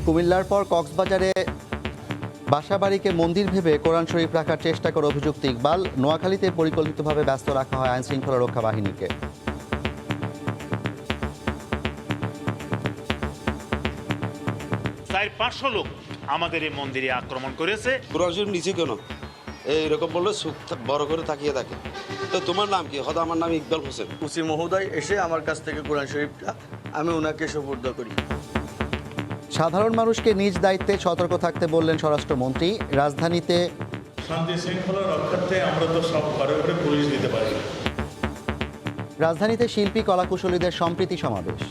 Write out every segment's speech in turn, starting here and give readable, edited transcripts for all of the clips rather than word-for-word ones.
কুমিল্লার পর কক্সবাজারে বাসাবাড়িকে মন্দির ভেবে কোরআন শরীফ রাখার চেষ্টা করে অভিযুক্ত ইকবাল। নোয়াখালীতে পরিকল্পিতভাবে ব্যস্ত রাখা হয় আইনশৃঙ্খলা রক্ষা বাহিনীকে। 400-500 লোক আমাদের এই মন্দিরে আক্রমণ করেছে। কোরআন শরীফ নিচে কেন এইরকম বললে বড় করে তাকিয়ে থাকে। তো তোমার নাম কি? হয়তো আমার নাম ইকবাল হোসেন। ওসি মহোদয় এসে আমার কাছ থেকে কোরআন শরীফটা আমি ওনাকে সুপর্দ করি। সাধারণ মানুষকে নিজ দায়িত্বে সতর্ক থাকতে বললেন স্বরাষ্ট্রমন্ত্রী। রাজধানীতে শান্তি শৃঙ্খলা রক্ষার্থে আমরা তো সব ঘরে ঘরে পুলিশ দিতে পারি। রাজধানীতে শিল্পী কলাকুশলীদের সম্প্রীতি সমাবেশ।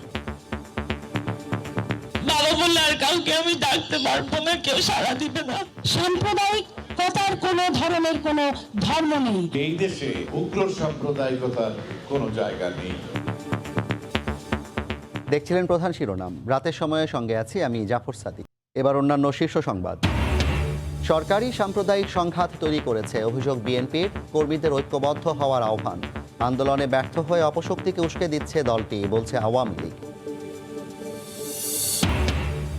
কাউকে আমি ডাকতে পারবো না, কেউ সাড়া দিবে না। সাম্প্রদায়িক কথার কোনো ধরনের কোনো ধর্ম নেই। এই দেশে উগ্র সাম্প্রদায়িকতার কোনো জায়গা নেই। দেখছিলেন প্রধান শিরোনাম। রাতের সময়ে সঙ্গে আছি আমি জাফর সাদিক। এবার অন্যান্য শীর্ষ সংবাদ। সরকারি সাম্প্রদায়িক সংঘাত তৈরি করেছে অভিযোগ বিএনপির। কর্মীদের ঐক্যবদ্ধ হওয়ার আহ্বান। আন্দোলনে ব্যর্থ হয়ে অপশক্তিকে উস্কে দিচ্ছে দলটি, বলছে আওয়ামী লীগ।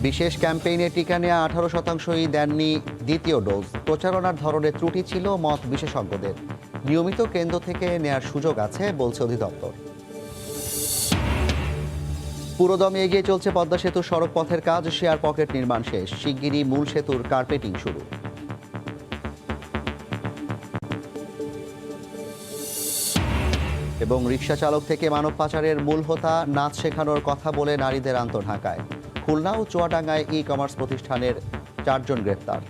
বিশেষ ক্যাম্পেইনে টিকা নেওয়া 18%ই দেননি দ্বিতীয় ডোজ। প্রচারণার ধরনের ত্রুটি ছিল মত বিশেষজ্ঞদের। নিয়মিত কেন্দ্র থেকে নেয়ার সুযোগ আছে, বলছে অধিদপ্তর। পুরোদমে এগিয়ে চলছে পদ্মা সেতুর সড়ক পথের কাজ। শেয়ার পকেট নির্মাণ শেষ। শিগগিরই মূল সেতুর কার্পেটিং শুরু। এবং রিকশা চালক থেকে মানব পাচারের মূল হোতা নাচ শেখানোর কথা বলে নারীদের আন্ত ঢাকায়। খুলনা ও চুয়াডাঙ্গায় ই কমার্স প্রতিষ্ঠানের 4 জন গ্রেপ্তার।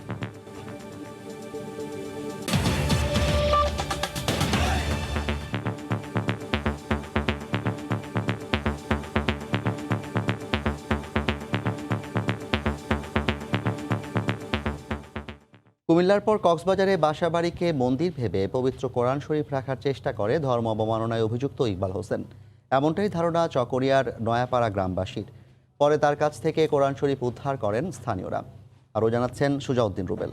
কুমিল্লার পর কক্সবাজারে বাসাবাড়িকে মন্দির ভেবে পবিত্র কোরআন শরীফ রাখার চেষ্টা করে ধর্ম অবমাননায় অভিযুক্ত ইকবাল হোসেন। এমনটাই ধারণা চকরিয়ার নয়াপাড়া গ্রামবাসীর। পরে তার কাছ থেকে কোরআন শরীফ উদ্ধার করেন স্থানীয়রা। আরও জানাচ্ছেন সুজাউদ্দিন রুবেল।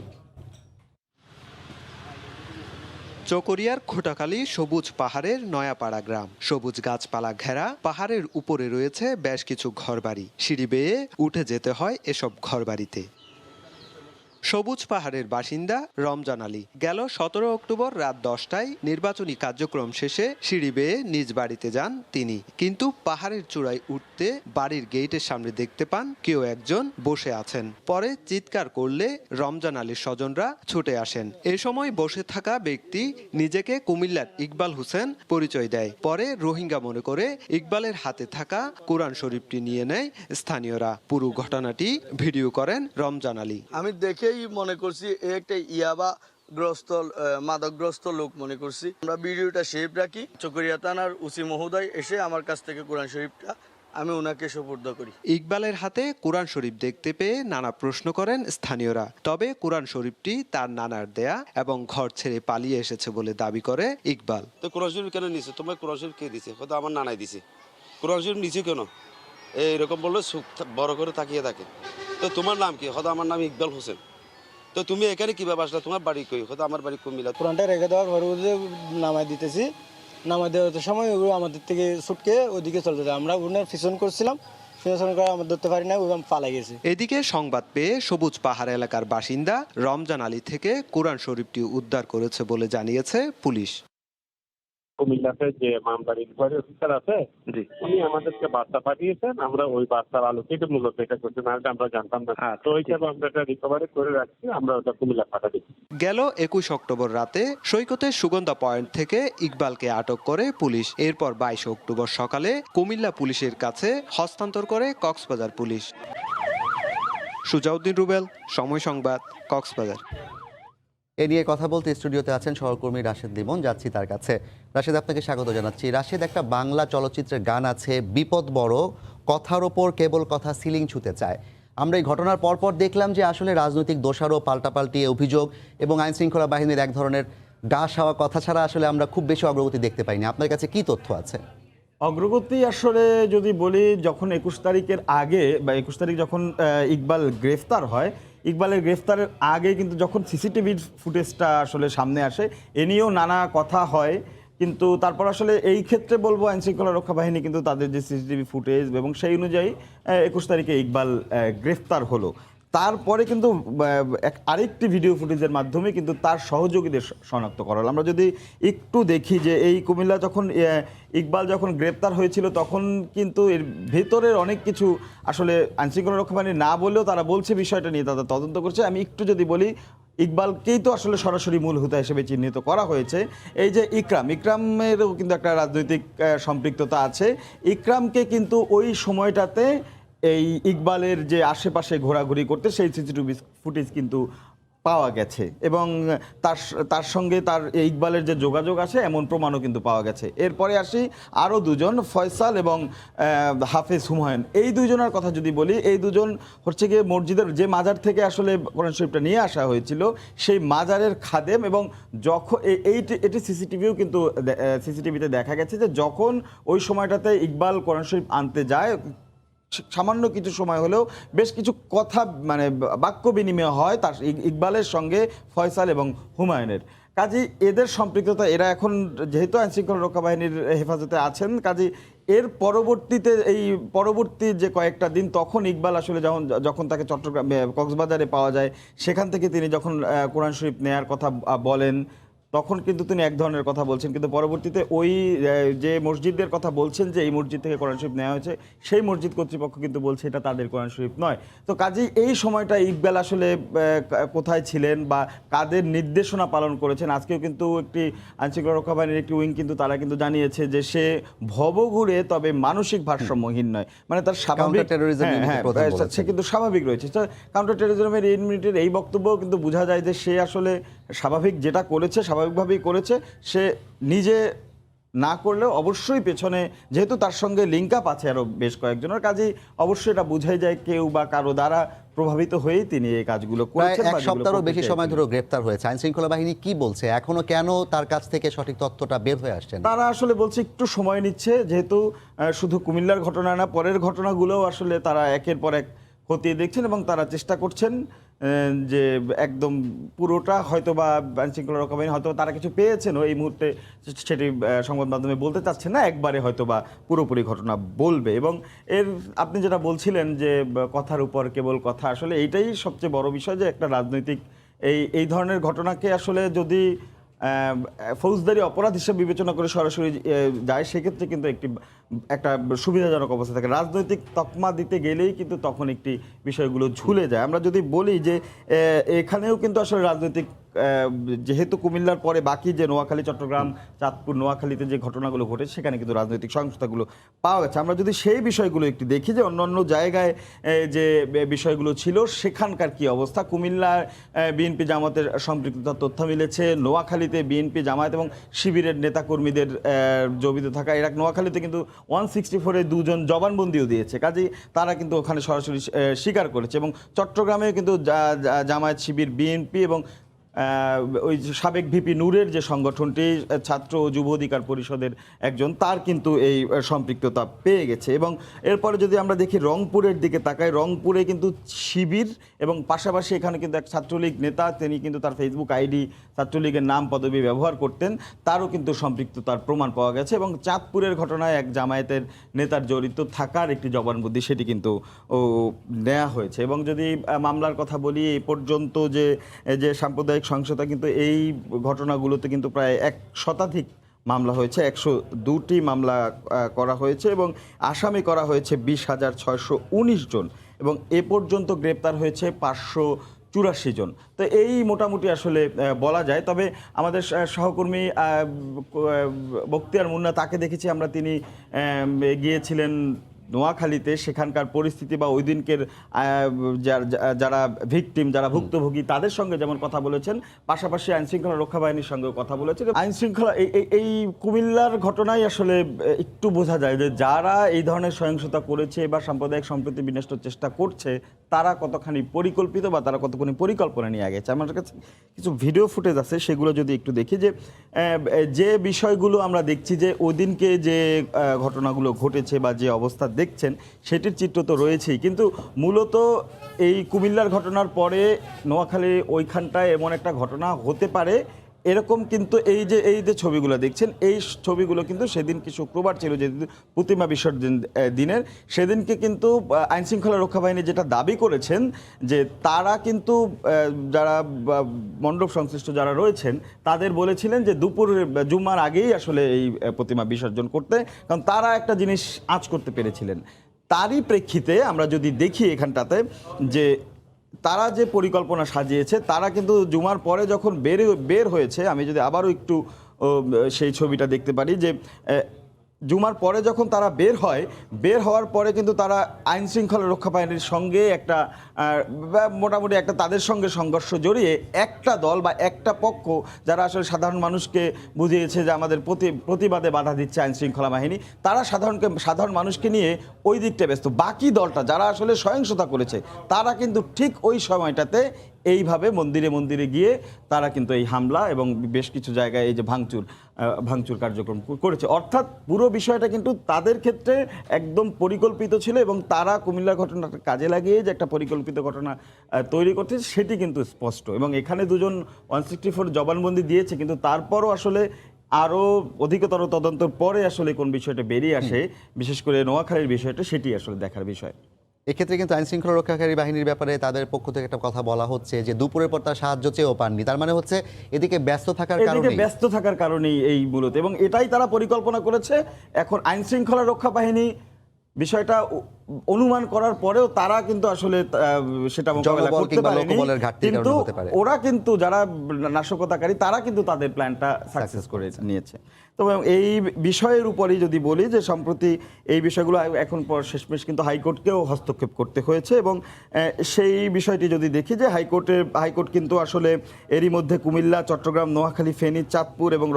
চকরিয়ার খোটাখালী সবুজ পাহাড়ের নয়াপাড়া গ্রাম। সবুজ গাছপালা ঘেরা পাহাড়ের উপরে রয়েছে বেশ কিছু ঘরবাড়ি। সিঁড়ি বেয়ে উঠে যেতে হয় এসব ঘরবাড়িতে। সবুজ পাহাড়ের বাসিন্দা রমজান আলী। গেল 17 অক্টোবর রাত 10টায় নির্বাচনী কার্যক্রম শেষে সিঁড়ি বেয়ে নিজ বাড়িতে যান তিনি। কিন্তু পাহাড়ের চূড়ায় উঠতে বাড়ির গেটের সামনে দেখতে পান কেউ একজন বসে আছেন। পরে চিৎকার করলে রমজান আলীর স্বজনরা ছুটে আসেন। এ সময় বসে থাকা ব্যক্তি নিজেকে কুমিল্লার ইকবাল হোসেন পরিচয় দেয়। পরে রোহিঙ্গা মনে করে ইকবালের হাতে থাকা কোরআন শরীফটি নিয়ে নেয় স্থানীয়রা। পুরো ঘটনাটি ভিডিও করেন রমজান আলী। আমি দেখেই মনে করছি একটা ইয়াবা গ্রস্ত মাদকগ্রস্ত লোক মনে করছি। আমরা ভিডিওটা সেভ রাখি। চকরিয়া থানার ওসি মহোদয় এসে আমার কাছ থেকে কোরআন শরীফটা আমি ওনাকে সুপর্দ করি। ইকবালের হাতে কোরআন শরীফ দেখতে পেয়ে নানা প্রশ্ন করেন স্থানীয়রা। তবে কোরআন শরীফটি তার নানার দেয়া এবং ঘর ছেড়ে পালিয়ে এসেছে বলে দাবি করে ইকবাল। তো কোরআন শরীফ কেন নিছে? তোমার কোরআন শরীফ কে দিছে? হয়তো আমার নানাই দিছে। কোরআন শরীফ নিচে কেন এইরকম বললে বড় করে তাকিয়ে থাকে। তো তোমার নাম কি? হয়তো আমার নাম ইকবাল হোসেন। তো তুমি এখানে কিভাবে আসলা? তোমার বাড়ি কই? হয়তো আমার বাড়ি কুমিল্লা। কোরআনটা রেখে দেওয়ার পরে নামাই দিতেছি। নামাই দেওয়ার সময় ওগুলো আমাদের থেকে ছুটকে ওদিকে চলে যায়। আমরা ওনার পিছন করছিলাম, পিছন করে আমরা ধরতে পারি না, ওখানে পালাই গেছে। এদিকে সংবাদ পেয়ে সবুজ পাহাড় এলাকার বাসিন্দা রমজান আলী থেকে কোরআন শরীফটি উদ্ধার করেছে বলে জানিয়েছে পুলিশ। কুমিল্লাতে যে মামলার ইনকোয়ারি অফিসার আছে উনি আমাদেরকে বার্তা পাঠিয়েছেন। আমরা ওই বার্তার আলোকে মূলত এটা করছি, না আমরা জানতাম না। তো ওই হিসাবে আমরা এটা রিকভারি করে রাখছি। আমরা ওটা কুমিল্লা পাঠাচ্ছি। গেল 21 অক্টোবর রাতে সৈকতের সুগন্ধা পয়েন্ট থেকে ইকবালকে আটক করে পুলিশ। এরপর 22 অক্টোবর সকালে কুমিল্লা পুলিশের কাছে হস্তান্তর করে কক্সবাজার পুলিশ। সুজাউদ্দিন রুবেল, সময় সংবাদ, কক্সবাজার। এ নিয়ে কথা বলতে স্টুডিওতে আছেন সহকর্মী রাশেদ লিমন। যাচ্ছি তার কাছে। রাশেদ, আপনাকে স্বাগত জানাচ্ছি। রাশেদ, একটা বাংলা চলচ্চিত্রের গান আছে, বিপদ বড়, কথার ওপর কেবল কথা সিলিং ছুঁতে চায়। আমরা এই ঘটনার পরপর দেখলাম যে আসলে রাজনৈতিক দোষারোপ, পাল্টাপাল্টি অভিযোগ এবং আইনশৃঙ্খলা বাহিনীর এক ধরনের গা সাওয়া কথা ছাড়া আসলে আমরা খুব বেশি অগ্রগতি দেখতে পাইনি। আপনার কাছে কি তথ্য আছে? অগ্রগতি আসলে যদি বলি, যখন 21 তারিখের আগে বা 21 তারিখ যখন ইকবাল গ্রেফতার হয়, ইকবালের গ্রেফতারের আগে কিন্তু যখন সিসিটিভির ফুটেজটা আসলে সামনে আসে, এ নিয়েও নানা কথা হয়। কিন্তু তারপর আসলে এই ক্ষেত্রে বলবো আইনশৃঙ্খলা রক্ষা বাহিনী কিন্তু তাদের যে সিসিটিভি ফুটেজ এবং সেই অনুযায়ী 21 তারিখে ইকবাল গ্রেফতার হলো। তারপরে কিন্তু আরেকটি ভিডিও ফুটেজের মাধ্যমে কিন্তু তার সহযোগীদের শনাক্ত করা হলো। আমরা যদি একটু দেখি যে এই কুমিল্লা যখন ইকবাল যখন গ্রেপ্তার হয়েছিল তখন কিন্তু এর ভেতরের অনেক কিছু আসলে আইনশৃঙ্খলা রক্ষা বাহিনী না বললেও তারা বলছে বিষয়টা নিয়ে তারা তদন্ত করছে। আমি একটু যদি বলি, ইকবালকেই তো আসলে সরাসরি মূল হোতা হিসেবে চিহ্নিত করা হয়েছে। এই যে ইকরামেরও কিন্তু একটা রাজনৈতিক সম্পৃক্ততা আছে। ইকরামকে কিন্তু ওই সময়টাতে এই ইকবালের যে আশেপাশে ঘোরাঘুরি করতে সেই সিসিটিভি ফুটেজ কিন্তু পাওয়া গেছে এবং তার সঙ্গে তার ইকবালের যে যোগাযোগ আছে এমন প্রমাণও কিন্তু পাওয়া গেছে। এরপরে আসি আরও দুজন, ফয়সাল এবং হাফেজ হুমায়ুন। এই দুজনের কথা যদি বলি, এই দুজন হচ্ছে গিয়ে মসজিদের যে মাজার থেকে আসলে কোরআন শরীফটা নিয়ে আসা হয়েছিল সেই মাজারের খাদেম এবং যখন এটি সিসিটিভিতে দেখা গেছে যে যখন ওই সময়টাতে ইকবাল কোরআন শরীফ আনতে যায় সামান্য কিছু সময় হলেও বেশ কিছু কথা মানে বাক্য বিনিময় হয় তার ইকবালের সঙ্গে ফয়সাল এবং হুমায়ুনের। কাজী এদের সম্পৃক্ততা, এরা এখন যেহেতু আইনশৃঙ্খলা রক্ষা বাহিনীর হেফাজতে আছেন, কাজী এর পরবর্তীতে এই পরবর্তী যে কয়েকটা দিন তখন ইকবাল আসলে যখন তাকে চট্টগ্রাম কক্সবাজারে পাওয়া যায় সেখান থেকে তিনি যখন কোরআন শরীফ নেয়ার কথা বলেন তখন কিন্তু তিনি এক ধরনের কথা বলছেন, কিন্তু পরবর্তীতে ওই যে মসজিদের কথা বলছেন যে এই মসজিদ থেকে কোরআন শরীফ নেওয়া হয়েছে সেই মসজিদ কর্তৃপক্ষ কিন্তু বলছে এটা তাদের কোরআন শরীফ নয়। তো কাজেই এই সময়টা ইকবাল আসলে কোথায় ছিলেন বা কাদের নির্দেশনা পালন করেছেন, আজকেও কিন্তু একটি আইনশৃঙ্খলা রক্ষা বাহিনীর একটি উইং কিন্তু তারা কিন্তু জানিয়েছে যে সে ভবঘুরে তবে মানসিক ভারসাম্যহীন নয়, মানে তার স্বাভাবিক সে কিন্তু স্বাভাবিক রয়েছে। কাউন্টার টেরোরিজমের ইউনিটের এই বক্তব্য কিন্তু বোঝা যায় যে সে আসলে স্বাভাবিক যেটা করেছে স্বাভাবিকভাবেই করেছে, সে নিজে না করলেও অবশ্যই পেছনে যেহেতু তার সঙ্গে লিঙ্ক আপ আছে আরও বেশ কয়েকজনের, কাজেই অবশ্যই এটা বোঝাই যায় কেউ বা কারো দ্বারা প্রভাবিত হয়েই তিনি এই কাজগুলো করেছেন। এক সপ্তাহেরও বেশি সময় ধরে গ্রেফতার হয়েছে, আইনশৃঙ্খলা বাহিনী কি বলছে এখনো কেন তার কাছ থেকে সঠিক তথ্যটা বের হয়ে আসছে? তারা আসলে বলছে একটু সময় নিচ্ছে, যেহেতু শুধু কুমিল্লার ঘটনা না পরের ঘটনাগুলোও আসলে তারা একের পর এক খতিয়ে দেখছেন এবং তারা চেষ্টা করছেন যে একদম পুরোটা হয়তো বা আইনশৃঙ্খলা রক্ষা বাহিনী হয়তো তারা কিছু পেয়েছেন এই মুহূর্তে সেটি সংবাদ মাধ্যমে বলতে চাচ্ছে না, একবারে হয়তো বা পুরোপুরি ঘটনা বলবে। এবং আপনি যেটা বলছিলেন যে কথার উপর কেবল কথা, আসলে এইটাই সবচেয়ে বড় বিষয় যে একটা রাজনৈতিক এই ধরনের ঘটনাকে আসলে যদি ফৌজদারি অপরাধ হিসেবে বিবেচনা করে সরাসরি যায় সেক্ষেত্রে কিন্তু একটা সুবিধাজনক অবস্থা থাকে। রাজনৈতিক তকমা দিতে গেলেই কিন্তু তখন একটি বিষয়গুলো ঝুলে যায়। আমরা যদি বলি যে এখানেও কিন্তু আসলে রাজনৈতিক যেহেতু কুমিল্লার পরে বাকি যে নোয়াখালী, চট্টগ্রাম, চাঁদপুর, নোয়াখালীতে যে ঘটনাগুলো ঘটেছে সেখানে কিন্তু রাজনৈতিক সহিংসতাগুলো পাওয়া গেছে। আমরা যদি সেই বিষয়গুলো একটু দেখি যে অন্যান্য জায়গায় যে বিষয়গুলো ছিল সেখানকার কি অবস্থা। কুমিল্লার বিএনপি জামাতের সম্পৃক্ততার তথ্য মিলেছে, নোয়াখালীতে বিএনপি জামায়াত এবং শিবিরের নেতাকর্মীদের জড়িত থাকা। এরা নোয়াখালীতে কিন্তু 164-এ 2 জন জবানবন্দিও দিয়েছে, কাজেই তারা কিন্তু ওখানে সরাসরি স্বীকার করেছে। এবং চট্টগ্রামেও কিন্তু জামায়াত, শিবির, বিএনপি এবং ওই সাবেক ভিপি নূরের যে সংগঠনটি ছাত্র ও যুব অধিকার পরিষদের একজন, তার কিন্তু এই সম্পৃক্ততা পেয়ে গেছে। এবং এরপরে যদি আমরা দেখি রংপুরের দিকে তাকাই, রংপুরে কিন্তু শিবির এবং পাশাপাশি এখানে কিন্তু এক ছাত্রলীগ নেতা, তিনি কিন্তু তার ফেসবুক আইডি ছাত্রলীগের নাম পদবি ব্যবহার করতেন, তারও কিন্তু সম্পৃক্ততার প্রমাণ পাওয়া গেছে। এবং চাঁদপুরের ঘটনায় এক জামায়াতের নেতার জড়িত থাকার একটি জবানবন্দি সেটি কিন্তু নেওয়া হয়েছে। এবং যদি মামলার কথা বলি, এই পর্যন্ত যে সাম্প্রদায়িক সহিংসতা কিন্তু এই ঘটনাগুলোতে কিন্তু প্রায় 1 শতাধিক মামলা হয়েছে, 102টি মামলা করা হয়েছে এবং আসামি করা হয়েছে 20,619 জন এবং এ পর্যন্ত গ্রেপ্তার হয়েছে 584 জন। তো এই মোটামুটি আসলে বলা যায়। তবে আমাদের সহকর্মী বখতিয়ার মুন্না, তাকে দেখেছি আমরা, তিনি গিয়েছিলেন নোয়াখালীতে, সেখানকার পরিস্থিতি বা ওই দিনকের যারা ভিকটিম, যারা ভুক্তভোগী তাদের সঙ্গে যেমন কথা বলেছেন, পাশাপাশি আইনশৃঙ্খলা রক্ষা বাহিনীর সঙ্গে কথা বলেছেন। আইনশৃঙ্খলা এই কুমিল্লার ঘটনায় আসলে একটু বোঝা যায় যে যারা এই ধরনের সহিংসতা করেছে বা সাম্প্রদায়িক সম্প্রীতি বিনষ্টের চেষ্টা করছে তারা কতখানি পরিকল্পিত বা তারা কতখানি পরিকল্পনা নিয়ে গেছে। আমার কাছে কিছু ভিডিও ফুটেজ আছে, সেগুলো যদি একটু দেখি যে বিষয়গুলো আমরা দেখছি যে ওই দিনকে যে ঘটনাগুলো ঘটেছে বা যে অবস্থা দেখছেন সেটির চিত্র তো রয়েছেই, কিন্তু মূলত এই কুমিল্লার ঘটনার পরে নোয়াখালী ওইখানটায় এমন একটা ঘটনা হতে পারে এরকম কিন্তু এই যে ছবিগুলো দেখছেন, এই ছবিগুলো কিন্তু সেদিনকে শুক্রবার ছিল, যে প্রতিমা বিসর্জন দিনের, সেদিনকে কিন্তু আইনশৃঙ্খলা রক্ষা বাহিনী যেটা দাবি করেছেন যে তারা কিন্তু যারা মণ্ডপ সংশ্লিষ্ট যারা রয়েছেন তাদের বলেছিলেন যে দুপুর জুম্মার আগেই আসলে এই প্রতিমা বিসর্জন করতে, কারণ তারা একটা জিনিস আঁচ করতে পেরেছিলেন। তারই প্রেক্ষিতে আমরা যদি দেখি এখানটাতে যে তারা যে পরিকল্পনা সাজিয়েছে, তারা কিন্তু জুমার পরে যখন বের হয়েছে, আমি যদি আবারও একটু সেই ছবিটা দেখতে পারি যে জুমার পরে যখন তারা বের হওয়ার পরে কিন্তু তারা আইন শৃঙ্খলা রক্ষা বাহিনীর সঙ্গে একটা মোটামুটি একটা তাদের সঙ্গে সংঘর্ষ জড়িয়ে একটা দল বা একটা পক্ষ যারা আসলে সাধারণ মানুষকে বুঝিয়েছে যে আমাদের প্রতিবাদে বাধা দিচ্ছে আইন শৃঙ্খলা বাহিনী, তারা সাধারণ মানুষকে নিয়ে ওই দিকটা ব্যস্ত। বাকি দলটা যারা আসলে সহিংসতা করেছে তারা কিন্তু ঠিক ওই সময়টাতে এইভাবে মন্দিরে গিয়ে তারা কিন্তু এই হামলা এবং বেশ কিছু জায়গায় এই যে ভাঙচুর কার্যক্রম করেছে। অর্থাৎ পুরো বিষয়টা কিন্তু তাদের ক্ষেত্রে একদম পরিকল্পিত ছিল এবং তারা কুমিল্লার ঘটনাটা কাজে লাগিয়ে যে একটা পরিকল্পিত ঘটনা তৈরি করতে সেটি কিন্তু স্পষ্ট। এবং এখানে দুজন 164 জবানবন্দি দিয়েছে, কিন্তু তারপরও আসলে আরও অধিকতর তদন্তর পরে আসলে কোন বিষয়টা বেরিয়ে আসে, বিশেষ করে নোয়াখালীর বিষয়টা, সেটি আসলে দেখার বিষয়। এক্ষেত্রে কিন্তু আইন শৃঙ্খলা রক্ষাকারী বাহিনীর ব্যাপারে তাদের পক্ষ থেকে একটা কথা বলা হচ্ছে যে দুপুরের পর তার সাহায্য চেয়েও পাননি। তার মানে হচ্ছে এদিকে ব্যস্ত থাকার কারণেই এই মূলত, এবং এটাই তারা পরিকল্পনা করেছে। এখন আইন শৃঙ্খলা রক্ষা বাহিনী বিষয়টা অনুমান করার পরেও তারা কিন্তু আসলে সেটা মোকাবেলা করতে পারেনি, কিন্তু ওরা কিন্তু যারা নাশকতাকারী তারা কিন্তু তাদের প্ল্যানটা সাকসেস করে নিয়েছে। তবে এই বিষয়ের উপরেই যদি বলি যে সম্প্রতি এই বিষয়গুলো এখন পর শেষমেশ কিন্তু হাইকোর্টকেও হস্তক্ষেপ করতে হয়েছে, এবং সেই বিষয়টি যদি দেখি যে হাইকোর্ট কিন্তু আসলে এরই মধ্যে কুমিল্লা, চট্টগ্রাম, নোয়াখালী, ফেনী, চাঁদপুর এবং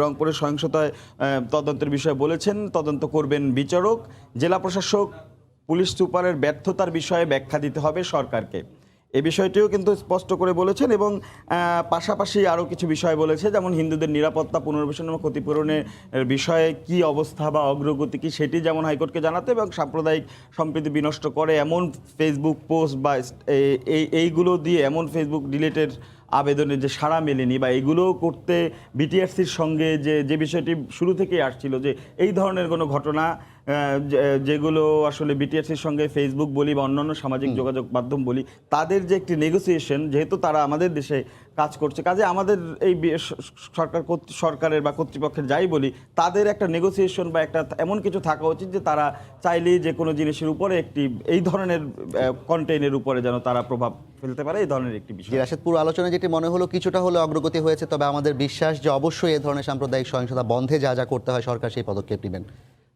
রংপুরের সহিংসতায় তদন্তের বিষয়ে বলেছেন। তদন্ত করবেন বিচারক, জেলা প্রশাসক, পুলিশ সুপারের ব্যর্থতার বিষয়ে ব্যাখ্যা দিতে হবে সরকারকে, এই বিষয়টিও কিন্তু স্পষ্ট করে বলেছেন। এবং পাশাপাশি আরও কিছু বিষয় বলেছে, যেমন হিন্দুদের নিরাপত্তা পুনর্বাসন এবং ক্ষতিপূরণের বিষয়ে কি অবস্থা বা অগ্রগতি কি সেটি যেমন হাইকোর্টকে জানাতে, এবং সাম্প্রদায়িক সম্প্রীতি বিনষ্ট করে এমন ফেসবুক পোস্ট বা এইগুলো দিয়ে এমন ফেসবুক ডিলিটের আবেদনের যে সাড়া মেলেনি বা এগুলো করতে বিটিআরসির সঙ্গে যে বিষয়টি শুরু থেকেই আসছিল যে এই ধরনের কোনো ঘটনা যেগুলো আসলে বিটিআরসির সঙ্গে ফেসবুক বলি বা অন্যান্য সামাজিক যোগাযোগ মাধ্যম বলি, তাদের যে একটি নেগোসিয়েশন, যেহেতু তারা আমাদের দেশে কাজ করছে, কাজে আমাদের এই সরকারের বা কর্তৃপক্ষের যাই বলি, তাদের একটা নেগোসিয়েশন বা একটা এমন কিছু থাকা উচিত যে তারা চাইলেই যে কোনো জিনিসের উপরে একটি এই ধরনের কন্টেইনের উপরে যেন তারা প্রভাব ফেলতে পারে, এই ধরনের একটি বিষয়। রাশেদ, পুরো আলোচনায় যেটি মনে হলো কিছুটা হলো অগ্রগতি হয়েছে, তবে আমাদের বিশ্বাস যে অবশ্যই এই ধরনের সাম্প্রদায়িক সহিংসতা বন্ধে যা করতে হয় সরকার সেই পদক্ষেপ নেবেন।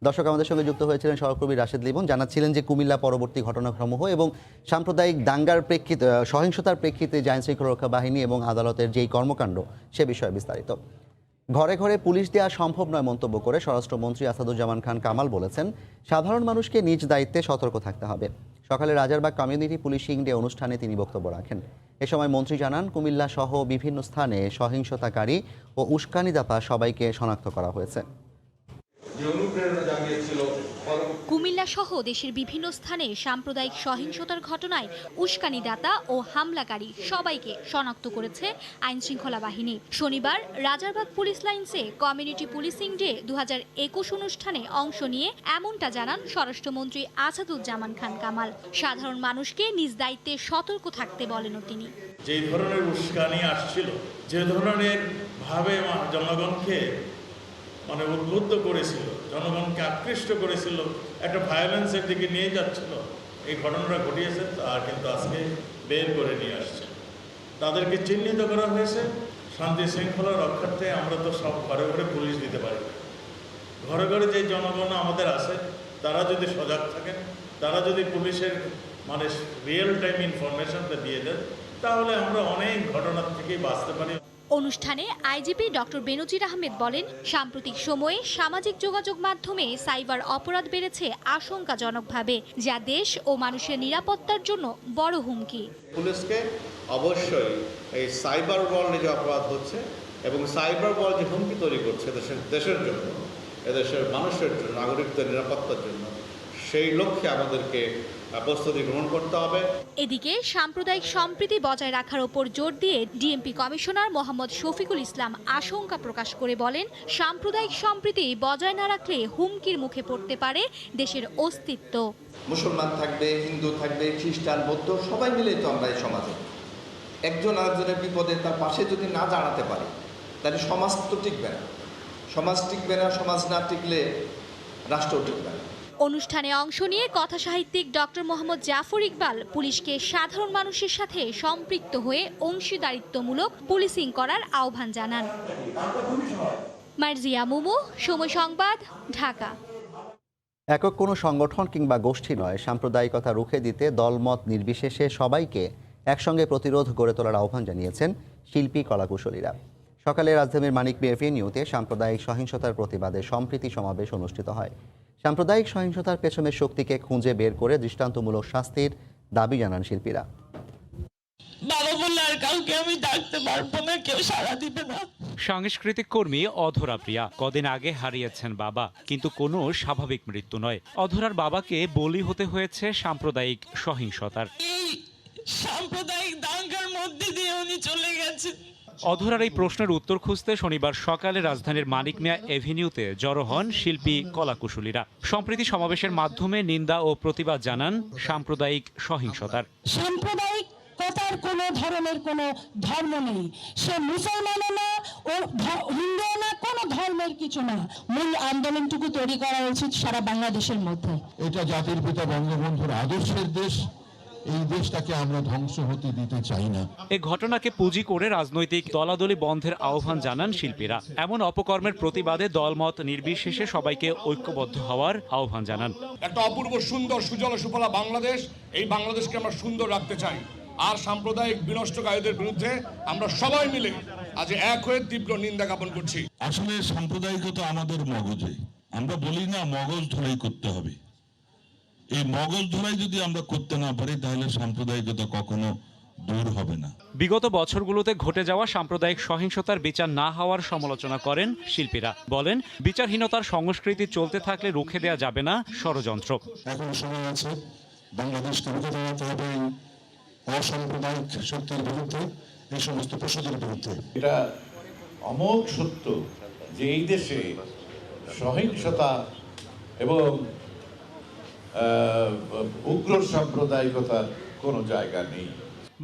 দর্শক, আমাদের সঙ্গে যুক্ত হয়েছিলেন সহকর্মী রাশেদ লিমন, জানাচ্ছিলেন যে কুমিল্লা পরবর্তী ঘটনাসমূহ এবং সাম্প্রদায়িক দাঙ্গার প্রেক্ষিতে, সহিংসতার প্রেক্ষিতে যে আইন শৃঙ্খলা রক্ষা বাহিনী এবং আদালতের যেই কর্মকাণ্ড সে বিষয়ে বিস্তারিত। ঘরে ঘরে পুলিশ দেওয়া সম্ভব নয় মন্তব্য করে স্বরাষ্ট্রমন্ত্রী আসাদুজ্জামান খান কামাল বলেছেন, সাধারণ মানুষকে নিজ দায়িত্বে সতর্ক থাকতে হবে। সকালে রাজারবাগ কমিউনিটি পুলিশিং ডে অনুষ্ঠানে তিনি বক্তব্য রাখেন। এ সময় মন্ত্রী জানান, কুমিল্লা সহ বিভিন্ন স্থানে সহিংসতাকারী ও উস্কানিদাতা সবাইকে শনাক্ত করা হয়েছে। কুমিল্লা সহ দেশের বিভিন্ন স্থানে সাম্প্রদায়িক সহিংসতার ঘটনায় উস্কানিদাতা ও হামলাকারী সবাইকে শনাক্ত করেছে আইন শৃঙ্খলা বাহিনী। শনিবার রাজারবাগ পুলিশ লাইন্সে কমিউনিটি পুলিশিং ডে 2021 অনুষ্ঠানে অংশ নিয়ে এমনটা জানান স্বরাষ্ট্রমন্ত্রী আসাদুজ্জামান খান কামাল। সাধারণ মানুষকে নিজ দায়িত্বে সতর্ক থাকতে বলেন তিনি। যে ধরনের উস্কানি আসছিল, যে ধরনের ভাবে জনগণকে উদ্বুদ্ধ করেছিল, জনগণকে আকৃষ্ট করেছিল, একটা ভায়োলেন্সের দিকে নিয়ে যাচ্ছিল, এই ঘটনাটা ঘটিয়েছে আর কিন্তু আজকে বের করে নিয়ে আসছে। তাদেরকে চিহ্নিত করা হয়েছে। শান্তি শৃঙ্খলা রক্ষার্থে আমরা তো সব ঘরে ঘরে পুলিশ দিতে পারি না। ঘরে ঘরে যে জনগণ আমাদের আছে তারা যদি সজাগ থাকেন, তারা যদি পুলিশের রিয়েল টাইম ইনফরমেশনটা দিয়ে দেন, তাহলে আমরা অনেক ঘটনার থেকেই বাঁচতে পারি। অনুষ্ঠানে আইজিপি ডক্টর বেনজির আহমেদ বলেন, সাম্প্রতিক সময়ে সামাজিক যোগাযোগ মাধ্যমে সাইবার অপরাধ বেড়েছে আশঙ্কাজনকভাবে, যা দেশ ও মানুষের নিরাপত্তার জন্য বড় হুমকি। পুলিশকে অবশ্যই এই সাইবার ওয়ার্ল্ডে যে অপরাধ হচ্ছে এবং সাইবার ওয়ার্ল্ড যে হুমকি তৈরি করছে দেশের জন্য, এদেশের মানুষের জন্য, নাগরিকদের নিরাপত্তার জন্য, সেই লক্ষ্যে আমাদেরকে প্রস্তুতি গ্রহণ করতে হবে। এদিকে সাম্প্রদায়িক সম্প্রীতি বজায় রাখার ওপর জোর দিয়ে ডিএমপি কমিশনার মোহাম্মদ শফিকুল ইসলাম আশঙ্কা প্রকাশ করে বলেন, সাম্প্রদায়িক সম্প্রীতি বজায় না রাখলে হুমকির মুখে পড়তে পারে দেশের অস্তিত্ব। মুসলমান থাকবে, হিন্দু থাকবে, খ্রিস্টান, বৌদ্ধ, সবাই মিলে তো আমরা এই সমাজে। একজন আরেকজনের বিপদে তার পাশে যদি না দাঁড়াতে পারে তাহলে সমাজ তো টিকবে না। সমাজ টিকবে না, সমাজ না টিকলে রাষ্ট্র টিকবে না। অনুষ্ঠানে অংশ নিয়ে কথা সাহিত্যিক ডক্টর মোহাম্মদ জাফর ইকবাল পুলিশকে সাধারণ মানুষের সাথে সম্পৃক্ত হয়ে অংশীদারিত্বমূলক পুলিশিং করার আহ্বান জানান। মার্জিয়া মুমু, সময় সংবাদ, ঢাকা। একক কোনো সংগঠন কিংবা গোষ্ঠী নয়, সাম্প্রদায়িকতা রুখে দিতে দলমত নির্বিশেষে সবাইকে একসঙ্গে প্রতিরোধ গড়ে তোলার আহ্বান জানিয়েছেন শিল্পী কলাকুশলীরা। সকালে রাজধানীর মানিক মিয়া এভিনিউতে সাম্প্রদায়িক সহিংসতার প্রতিবাদে সম্প্রীতি সমাবেশ অনুষ্ঠিত হয়। সাম্প্রদায়িক সহিংসতার পেছনের শক্তিকে খুঁজে বের করে দৃষ্টান্তমূলক শাস্তির দাবি জানান শিল্পীরা। বাবা বললে আর কাউকে আমি ডাকতে পারবো না, কেউ সাড়া দিবে না। সাংস্কৃতিক কর্মী অধরা প্রিয়া কদিন আগে হারিয়েছেন বাবা, কিন্তু কোনো স্বাভাবিক মৃত্যু নয়। অধরার বাবাকে বলি হতে হয়েছে সাম্প্রদায়িক সহিংসতার। এই সাম্প্রদায়িক দাঙ্গার মধ্যে দিয়ে উনি চলে গেছেন। অধরার এই প্রশ্নের উত্তর খুঁজতে শনিবার সকালে রাজধানীর মানিক মিয়া এভিনিউতে জড়ো হন শিল্পী কলাকুশলীরা। সম্প্রীতি সমাবেশের মাধ্যমে নিন্দা ও প্রতিবাদ জানান সাম্প্রদায়িক সহিংসতার। সাম্প্রদায়িক কথার কোনো ধরনের কোনো ধর্ম নেই, সে মুসলমানও না ও হিন্দু না, কোনো ধর্মের কিছু না। মূল আন্দোলনটুকু তৈরি করা উচিত সারা বাংলাদেশের মধ্যে। এটা জাতির পিতা বঙ্গবন্ধুর আদর্শের দেশ, এই দেশটাকে আমরা ধ্বংস হতে দিতে চাই না। এই ঘটনাকে পুঁজি করে রাজনৈতিক দলাদলি বন্ধের আহ্বান জানান শিল্পীরা। এমন অপকর্মের প্রতিবাদে দলমত নির্বিশেষে সবাইকে ঐক্যবদ্ধ হওয়ার আহ্বান জানান। একটা অপূর্ব সুন্দর সুজলা সুফলা বাংলাদেশ, এই বাংলাদেশকে আমরা সুন্দর রাখতে চাই। আর সাম্প্রদায়িক বিনষ্টকারীদের বিরুদ্ধে আমরা সবাই মিলে আজ এক হয়ে তীব্র নিন্দা জ্ঞাপন করছি। আসলে সাম্প্রদায়িকতা আমাদের মগজে, আমরা বলি না মগজ ধরাই করতে হবে। এই মগজ ধরাই যদি আমরা করতে না পারি তাহলে সাম্প্রদায়িকতা কখনো দূর হবে না। বিগত বছরগুলোতে ঘটে যাওয়া সাম্প্রদায়িক সহিংসতার বিচার না হওয়ার সমালোচনা করেন শিল্পীরা। বলেন, বিচারহীনতার সংস্কৃতি চলতে থাকলে রুখে দেওয়া যাবে না ষড়যন্ত্র। এখন সময় আছে বাংলাদেশকে রুখে দাঁড়াতে হবে অসাম্প্রদায়িক শক্তির বিরুদ্ধে, এই সমস্ত পশুদের বিরুদ্ধে। এটা অমোঘ সত্য যে এই দেশে সহিংসতা এবং উগ্র সাম্প্রদায়িকতার কোনো জায়গা নেই।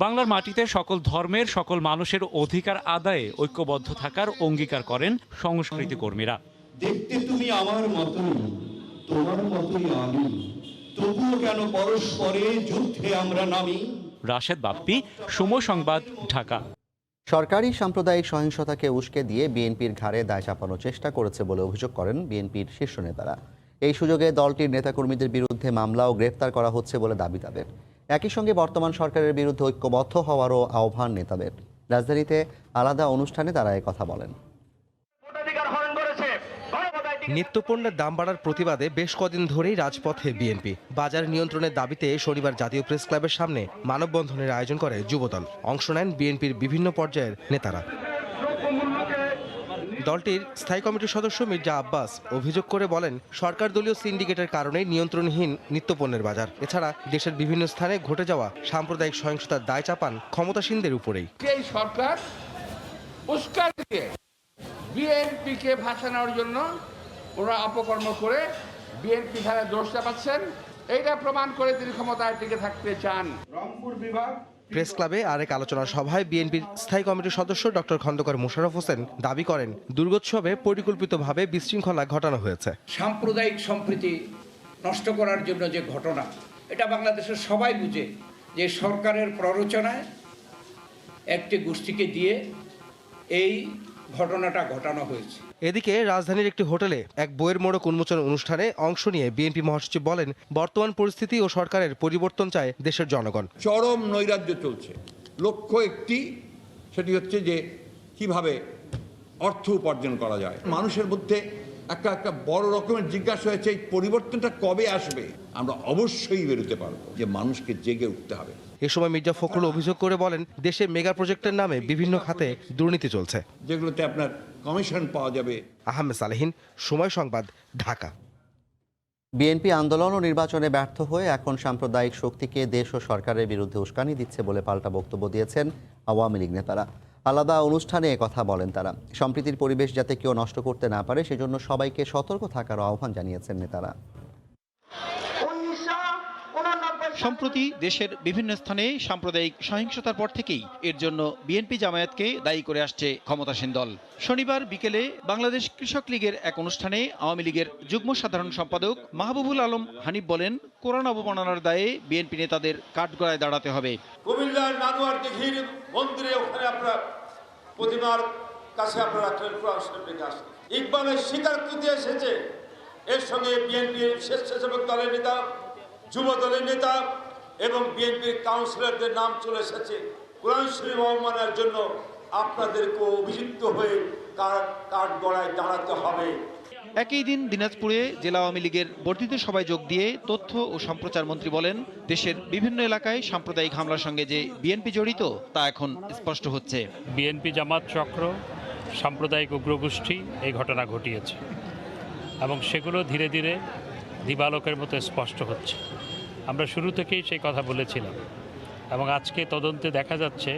বাংলার মাটিতে সকল ধর্মের সকল মানুষের অধিকার আদায়ে ঐক্যবদ্ধ থাকার অঙ্গীকার করেন সংস্কৃতি কর্মীরা। দেখতে তুমি আমার মতই, তোমার মতই আমি, তবুও কেন পরস্পরে যুদ্ধে আমরা নামি। রাশেদ বাপ্পি, সময় সংবাদ, ঢাকা। সরকারি সাম্প্রদায়িক সহিংসতাকে উস্কে দিয়ে বিএনপির ঘাড়ে দায় চাপানোর চেষ্টা করেছে বলে অভিযোগ করেন বিএনপির শীর্ষ নেতারা। এই সুযোগে দলটির নেতাকর্মীদের বিরুদ্ধে মামলা ও গ্রেফতার করা হচ্ছে বলে দাবি তাদের। একই সঙ্গে বর্তমান সরকারের বিরুদ্ধে ঐক্যবদ্ধ হওয়ারও আহ্বান নেতাদের। রাজধানীতে আলাদা অনুষ্ঠানে তারা কথা বলেন। নিত্যপণ্যের দাম বাড়ার প্রতিবাদে বেশ কদিন ধরেই রাজপথে বিএনপি। বাজার নিয়ন্ত্রণের দাবিতে শনিবার জাতীয় প্রেস ক্লাবের সামনে মানববন্ধনের আয়োজন করে যুবদল। অংশ নেন বিএনপির বিভিন্ন পর্যায়ের নেতারা। দলটির স্থায়ী কমিটির সদস্য মির্জা আব্বাস অভিযোগ করে বলেন, সরকার দলীয় সিন্ডিকেটের কারণে নিয়ন্ত্রণহীন নিত্যপণ্যের বাজার। এছাড়া দেশের বিভিন্ন স্থানে ঘটে যাওয়া সাম্প্রদায়িক সহিংসতার দায় চাপান ক্ষমতাসীনদের উপরেই। এই সরকার উস্কানি দিয়ে বিএনপিকে ভাসানোর জন্য ওরা অপকর্ম করে বিএনপি ধারে দোষ চাপাচ্ছেন। এইটা প্রমাণ করে তিনি ক্ষমতায় টিকে থাকতে চান। রংপুর বিভাগ প্রেস ক্লাবে আরেক আলোচনা সভায় বিএনপির স্থায়ী কমিটির সদস্য ডক্টর খন্দকার মোশাররফ হোসেন দাবি করেন, দুর্গোৎসবে পরিকল্পিতভাবে বিশৃঙ্খলা ঘটানো হয়েছে। সাম্প্রদায়িক সম্প্রীতি নষ্ট করার জন্য যে ঘটনা, এটা বাংলাদেশের সবাই বুঝে যে সরকারের প্ররোচনায় একটি গোষ্ঠীকে দিয়ে এই ঘটনাটা ঘটানো হয়েছে। এদিকে রাজধানীর একটি হোটেলে এক বইয়ের মোড়ক উন্মোচন অনুষ্ঠানে অংশ নিয়ে বিএনপি মহাসচিব বলেন, বর্তমান পরিস্থিতি ও সরকারের পরিবর্তন চায় দেশের জনগণ। চরম নৈরাজ্য চলছে, লক্ষ্য একটি, সেটি হচ্ছে যে কিভাবে অর্থ উপার্জন করা যায়। মানুষের মধ্যে একটা বড় রকমের জিজ্ঞাসা হয়েছে এই পরিবর্তনটা কবে আসবে। আমরা অবশ্যই বেরোতে পারবো, যে মানুষকে জেগে উঠতে হবে। এ সময় মির্জা ফখরুল অভিযোগ করে বলেন, দেশে মেগা প্রজেক্টের নামে বিভিন্ন খাতে দুর্নীতি চলছে, যেগুলোতে আপনার কমিশন পাওয়া যাবে। আহমেদ সালেহীন, সময় সংবাদ, ঢাকা। বিএনপি আন্দোলন ও নির্বাচনে ব্যর্থ হয়ে এখন সাম্প্রদায়িক শক্তিকে দেশ ও সরকারের বিরুদ্ধে উস্কানি দিচ্ছে বলে পাল্টা বক্তব্য দিয়েছেন আওয়ামী লীগ নেতারা। আলাদা অনুষ্ঠানে কথা বলেন তারা। সম্প্রীতির পরিবেশ যাতে কেউ নষ্ট করতে না পারে সেজন্য সবাইকে সতর্ক থাকার আহ্বান জানিয়েছেন নেতারা। সম্প্রতি দেশের বিভিন্ন স্থানে সাম্প্রদায়িক সহিংসতার পর থেকেই এর জন্য বিএনপি জামায়াতকে দায়ী করে আসছে ক্ষমতাসীন দল। শনিবার বিকেলে বাংলাদেশ কৃষক লীগের এক অনুষ্ঠানে আওয়ামী লীগের যুগ্ম সাধারণ সম্পাদক মাহবুবুল আলম হানিফ বলেন, কোরআন অবমাননার দায়ে বিএনপি নেতাদের কাঠগড়ায় দাঁড়াতে হবে। কুমিল্লার নানুয়ার দিঘির মন্দিরে ওখানে আপনার প্রতিমার কাছে আপনারা রাখলেন কোরআন শরীফ রেখে আসেন। ইকবালের স্বীকারোক্তি এসেছে, এর সঙ্গে বিএনপির স্বেচ্ছাসেবক দলের নেতা, যুব দলের নেতা এবং বিএনপির কাউন্সিলরদের নাম চলে এসেছে। কোরআন শরীফ অবমাননার জন্য আপনাদেরকে অভিযুক্ত হয়ে কাঠগড়ায় দাঁড়াতে হবে। একই দিন দিনাজপুরে জেলা আওয়ামী লীগের বর্ধিত সভায় যোগ দিয়ে তথ্য ও সম্প্রচার মন্ত্রী বলেন, দেশের বিভিন্ন এলাকায় সাম্প্রদায়িক হামলার সঙ্গে যে বিএনপি জড়িত তা এখন স্পষ্ট হচ্ছে। বিএনপি জামাত চক্র, সাম্প্রদায়িক উগ্রগোষ্ঠী এই ঘটনা ঘটিয়েছে এবং সেগুলো ধীরে ধীরে দিবালোকের মতো স্পষ্ট হচ্ছে। আমরা শুরু থেকেই সেই কথা বলেছিলাম এবং আজকে তদন্তে দেখা যাচ্ছে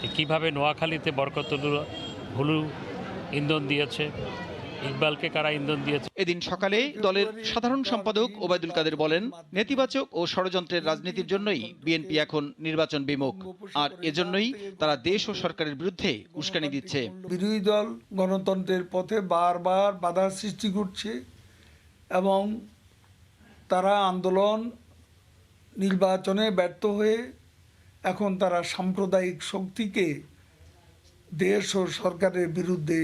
যে কীভাবে নোয়াখালীতে বরকতুল্লাহ হুলু ইন্ধন দিয়েছে, ইকবালকে কারা ইন্ধন দিয়েছে। এদিন সকালে দলের সাধারণ সম্পাদক ওবায়দুল কাদের বলেন, নেতিবাচক ও ষড়যন্ত্রের রাজনীতির জন্যই বিএনপি এখন নির্বাচন বিমুখ, আর এজন্যই তারা দেশ ও সরকারের বিরুদ্ধে উস্কানি দিচ্ছে। বিরোধী দল গণতন্ত্রের পথে বারবার বাধার সৃষ্টি করছে এবং তারা আন্দোলন নির্বাচনে ব্যর্থ হয়ে এখন তারা সাম্প্রদায়িক শক্তিকে দেশ ও সরকারের বিরুদ্ধে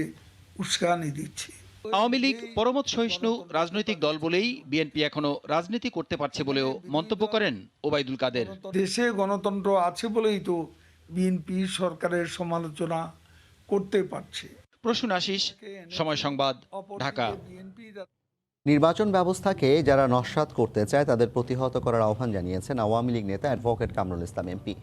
উস্কানি দিচ্ছে। আওয়ামী লীগ পরমত সহিষ্ণু রাজনৈতিক দল বলেই বিএনপি এখনো রাজনীতি করতে পারছে বলেও মন্তব্য করেন ওবায়দুল কাদের। দেশে গণতন্ত্র আছে বলেই তো বিএনপি সরকারের সমালোচনা করতে পারছে। প্রসূন আশিস, সময় সংবাদ, ঢাকা। নির্বাচন ব্যবস্থাকে যারা নস্যাৎ করতে চায় তাদের প্রতিহত করার আহ্বান জানিয়েছেন আওয়ামী লীগ নেতা অ্যাডভোকেট কামরুল ইসলাম এমপি।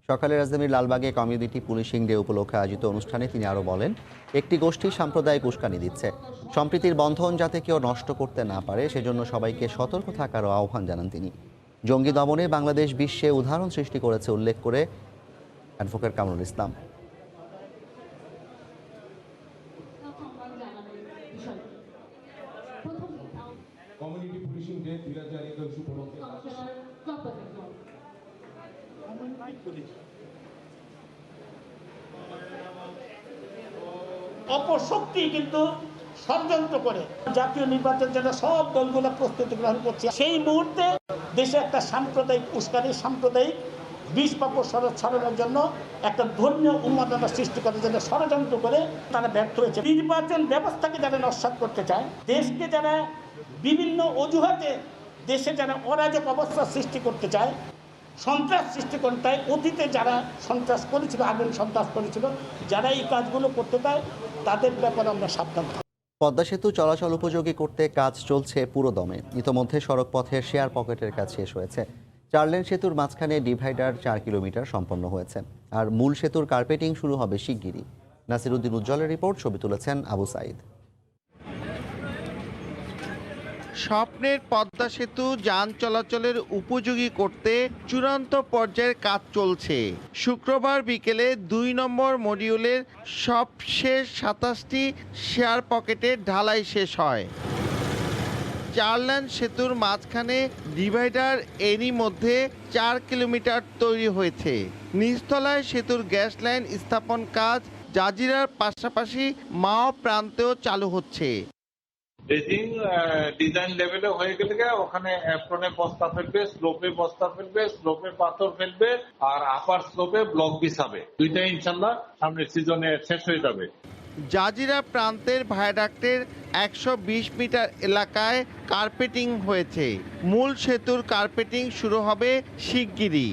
সকালে রাজধানীর লালবাগে কমিউনিটি পুলিশিং ডে উপলক্ষে আয়োজিত অনুষ্ঠানে তিনি আরও বলেন, একটি গোষ্ঠী সাম্প্রদায়িক উস্কানি দিচ্ছে। সম্প্রীতির বন্ধন যাতে কেউ নষ্ট করতে না পারে সেজন্য সবাইকে সতর্ক থাকারও আহ্বান জানান তিনি। জঙ্গি দমনে বাংলাদেশ বিশ্বে উদাহরণ সৃষ্টি করেছে উল্লেখ করে অ্যাডভোকেট কামরুল ইসলাম। অপশক্তি কিন্তু ষড়যন্ত্র করে জাতীয় নির্বাচন যেন সব দলগুলো প্রস্তুতি গ্রহণ করছে, সেই মুহূর্তে দেশে একটা সাম্প্রদায়িক উস্কানি, সাম্প্রদায়িক বিষ পাপড় ছড়ানোর জন্য একটা ধর্মীয় উন্মাদনা সৃষ্টি করার জন্য ষড়যন্ত্র করে তারা ব্যর্থ হয়েছে। নির্বাচন ব্যবস্থাকে যারা নস্যাৎ করতে চায়, দেশকে যারা বিভিন্ন অজুহাতে দেশে যারা অরাজক অবস্থা সৃষ্টি করতে চায়, সন্ত্রাস সৃষ্টি করতে চায়, অতীতে যারা সন্ত্রাস করেছিল, আগুন সন্ত্রাস করেছিল, যারা এই কাজগুলো করতে চায় তাদের ব্যাপারে আমরা সাবধান। পদ্মা সেতু চলাচল উপযোগী করতে কাজ চলছে পুরো দমে। ইতোমধ্যে সড়ক পথের শেয়ার পকেটের কাজ শেষ হয়েছে। 4 লেন সেতুর মাঝখানে ডিভাইডার 4 কিলোমিটার সম্পন্ন হয়েছে, আর মূল সেতুর কার্পেটিং শুরু হবে শিগগিরই। নাসিরউদ্দিন উজ্জ্বলের রিপোর্ট, ছবি তুলেছেন আবু সাইদ। স্বপ্নের পদ্মা সেতু যান চলাচলের উপযোগী করতে চূড়ান্ত পর্যায়ের কাজ চলছে। শুক্রবার বিকেলে 2 নম্বর মডিউলের সবশেষ 27টি শেয়ার পকেটের ঢালাই শেষ হয়। 4 লেন সেতুর মাঝখানে ডিভাইডার এরই মধ্যে 4 কিলোমিটার তৈরি হয়েছে। নিচতলায় সেতুর গ্যাস লাইন স্থাপন কাজ জাজিরার পাশাপাশি মাও প্রান্তেও চালু হচ্ছে। ড্রেজিং ডিজাইন লেভেলে হয়ে গেলে ওখানে অ্যাপ্রনে বস্তা ফেলবে, স্লোপে বস্তা ফেলবে, স্লোপে পাথর ফেলবে, আর আপার স্লোপে ব্লক বিছাবে। দুইটাই ইনশাল্লাহ সামনের সিজনে শেষ হয়ে যাবে। জাজিরা প্রান্তের ভায়াডাক্টের 120 মিটার এলাকায় কার্পেটিং হয়েছে। মূল সেতুর কার্পেটিং শুরু হবে শিগগিরই।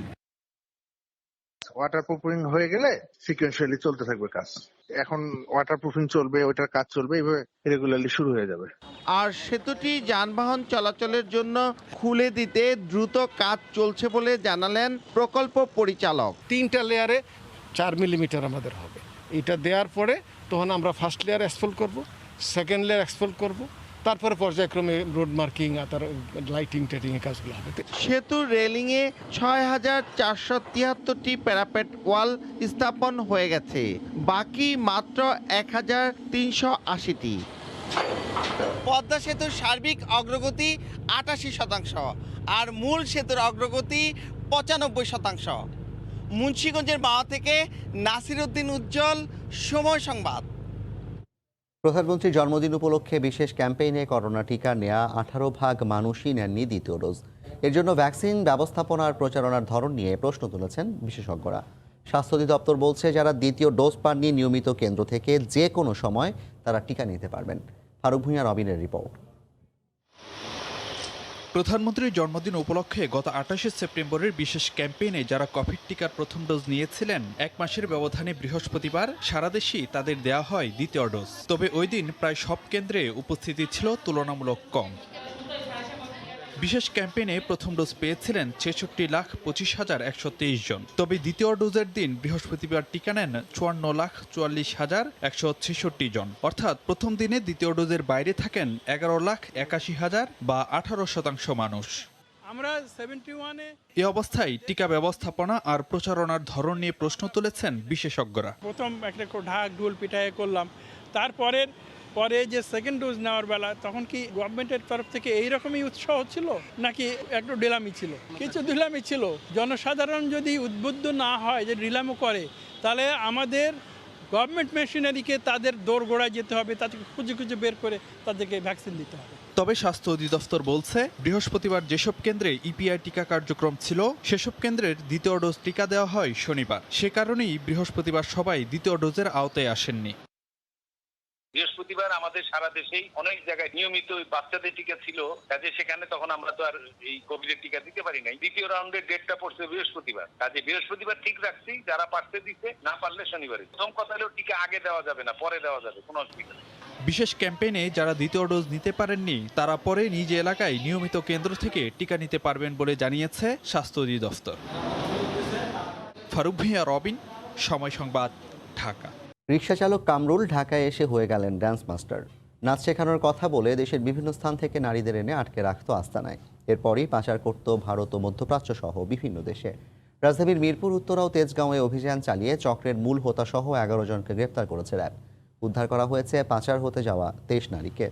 ওয়াটারপ্রুফিং হয়ে গেলে সিকোয়েন্সিয়ালি চলতে থাকবে কাজ। এখন ওয়াটারপ্রুফিং চলবে, ওইটার কাজ চলবে, এইভাবে রেগুলারলি শুরু হয়ে যাবে। আর সেতুটি যানবাহন চলাচলের জন্য খুলে দিতে দ্রুত কাজ চলছে বলে জানালেন প্রকল্প পরিচালক। 3টা লেয়ারে 4 মিলিমিটার আমাদের হবে। এটা দেওয়ার পরে তখন আমরা ফার্স্ট লেয়ার অ্যাসফল্ট করব, সেকেন্ড লেয়ার অ্যাসফল্ট করব, তারপরে পর্যায়ক্রমে রোড মার্কিং আর তার লাইটিং টাইটিং এর কাজগুলো হবে। সেতুর রেলিংয়ে ৬,৪৭৩টি প্যারাপেট ওয়াল স্থাপন হয়ে গেছে, বাকি মাত্র ১,৩৮০টি। পদ্মা সেতুর সার্বিক অগ্রগতি ৮৮%, আর মূল সেতুর অগ্রগতি ৯৫%। মুন্সিগঞ্জের মাওয়া থেকে নাসির উদ্দিন উজ্জ্বল, সময় সংবাদ। প্রধানমন্ত্রীর জন্মদিন উপলক্ষে বিশেষ ক্যাম্পেইনে করোনা টিকা নেওয়া 18% মানুষই নেননি দ্বিতীয় ডোজ। এর জন্য ভ্যাকসিন ব্যবস্থাপনার প্রচারণার ধরন নিয়ে প্রশ্ন তুলেছেন বিশেষজ্ঞরা। স্বাস্থ্য অধিদপ্তর বলছে, যারা দ্বিতীয় ডোজ পাননি নিয়মিত কেন্দ্র থেকে যে কোনো সময় তারা টিকা নিতে পারবেন। ফারুক ভূঁইয়া রবিনের রিপোর্ট। প্রধানমন্ত্রীর জন্মদিন উপলক্ষে গত 28 সেপ্টেম্বরের বিশেষ ক্যাম্পেইনে যারা কোভিড টিকার প্রথম ডোজ নিয়েছিলেন, 1 মাসের ব্যবধানে বৃহস্পতিবার সারা দেশেই তাদের দেওয়া হয় দ্বিতীয় ডোজ। তবে ওই দিন প্রায় সব কেন্দ্রে উপস্থিতি ছিল তুলনামূলক কম। বিশেষ ক্যাম্পেইনে প্রথম ডোজ পেয়েছিলেন ৬৬,২৫,১২৩ জন। তবে দ্বিতীয় ডোজের দিন বৃহস্পতিবার টিকা নেন ৫৪,৪৪,১৬৬ জন। অর্থাৎ প্রথম দিনে দ্বিতীয় ডোজের বাইরে থাকেন ১১,৮১,০০০ বা 18% মানুষ। আমরা 71-এ এই অবস্থায় টিকা ব্যবস্থাপনা আর প্রচারণার ধরন নিয়ে প্রশ্ন তুলেছেন বিশেষজ্ঞরা। প্রথম একটা ঢাক ঢোল পিটায় করলাম, পরে যে সেকেন্ড ডোজ নেওয়ার বেলা তখন কি গভর্নমেন্টের তরফ থেকে এইরকমই উৎসাহ ছিল, নাকি একটু ঢিলামি ছিল? কিছু ঢিলামি ছিল। জনসাধারণ যদি উদ্বুদ্ধ না হয়, যে ঢিলামো করে, তাহলে আমাদের গভর্নমেন্ট মেশিনারিকে তাদের দোরগোড়ায় যেতে হবে, তাদেরকে খুঁজে খুঁজে বের করে তাদেরকে ভ্যাকসিন দিতে হবে। তবে স্বাস্থ্য অধিদপ্তর বলছে, বৃহস্পতিবার যেসব কেন্দ্রে ইপিআই টিকা কার্যক্রম ছিল, সেসব কেন্দ্রের দ্বিতীয় ডোজ টিকা দেওয়া হয় শনিবার। সে কারণেই বৃহস্পতিবার সবাই দ্বিতীয় ডোজের আওতায় আসেননি। বৃহস্পতিবার আমাদের সারা দেশেই অনেক জায়গায় নিয়মিত বাচ্চাদের টিকা ছিল, কাজে সেখানে তখন আমরা তো আর এই কোভিডের টিকা দিতে পারি নাই। দ্বিতীয় রাউন্ডের ডেটটা পড়ছে বৃহস্পতিবার, কাজে বৃহস্পতিবার ঠিক রাখছি, যারা পারতে দিতে, না পারলে শনিবারে। প্রথম কথা হলো টিকা আগে দেওয়া যাবে না, পরে দেওয়া যাবে, কোনো অসুবিধা নেই। বিশেষ ক্যাম্পেইনে যারা দ্বিতীয় ডোজ নিতে পারেননি, তারা পরে নিজ এলাকায় নিয়মিত কেন্দ্র থেকে টিকা নিতে পারবেন বলে জানিয়েছে স্বাস্থ্য অধিদপ্তর। ফারুক ভূঁইয়া, রবিন, সময় সংবাদ, ঢাকা। রিকশাচালক কামরুল ঢাকায় এসে হয়ে গেলেন ডান্স মাস্টার। নাচ শেখানোর কথা বলে দেশের বিভিন্ন স্থান থেকে নারীদের এনে আটকে রাখত আস্তানায়। এরপরই পাচার করত ভারত ও মধ্যপ্রাচ্য সহ বিভিন্ন দেশে। রাজধানীর মিরপুর উত্তরা ও তেজগাঁওয়ে অভিযান চালিয়ে চক্রের মূল হোতা সহ 11 জনকে গ্রেপ্তার করেছে র্যাব। উদ্ধার করা হয়েছে পাচার হতে যাওয়া 23 নারীকে।